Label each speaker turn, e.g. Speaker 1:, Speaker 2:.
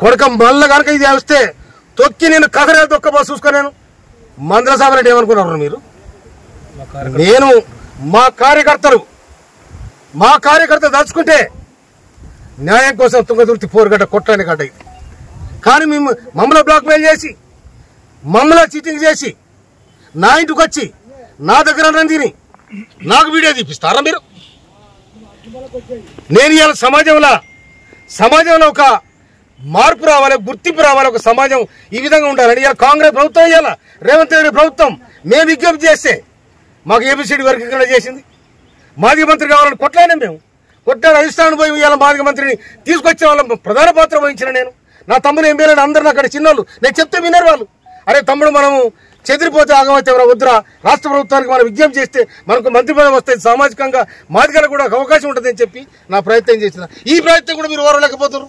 Speaker 1: కొడక మళ్ళీ కనుక ఇది వస్తే తొక్కి నేను కసరే తొక్కబో చూసుకో. నేను మంత్ర సభలు ఏమనుకున్నారు మీరు? నేను మా కార్యకర్తలు దలుచుకుంటే న్యాయం కోసం తుంగతుర్తి పోరుగడ్డ కొట్టని గడ్డ ఇది. కానీ మేము మమ్మల్ని బ్లాక్మెయిల్ చేసి మమ్మల్ని చీటింగ్ చేసి నా ఇంటికి వచ్చి నా దగ్గర తిని నాకు వీడియో తీపిస్తారా మీరు? నేను ఇవాళ సమాజంలో ఒక మార్పు రావాలి, గుర్తింపు రావాలి, ఒక సమాజం ఈ విధంగా ఉండాలని ఇవాళ కాంగ్రెస్ ప్రభుత్వం ఇవాళ రేవంత్ రెడ్డి ప్రభుత్వం మేము విజ్ఞప్తి చేస్తే మాకు ఏబిసిడి వర్గీకరణ చేసింది. మాజీ మంత్రి కావాలని కొట్లాడినా మేము కొట్టాడు. అధిష్టానం పోయి ఇవాళ మాజీ మంత్రిని తీసుకొచ్చే వాళ్ళ ప్రధాన పాత్ర వహించిన నేను. నా తమ్ముడు ఎంపీలను అందరూ అక్కడ చిన్నోళ్ళు, నేను చెప్తే వినరు వాళ్ళు. అరే తమ్ముడు మనము చెదిరిపోతే ఆగమైతే వద్దురా, రాష్ట్ర ప్రభుత్వానికి మనం విజ్ఞప్తి చేస్తే మనకు మంత్రి పదవి వస్తుంది, సామాజికంగా మాదిగలకు కూడా అవకాశం ఉంటుందని చెప్పి నా ప్రయత్నం చేసిన. ఈ ప్రయత్నం కూడా మీరు ఓరలేకపోతున్నారు.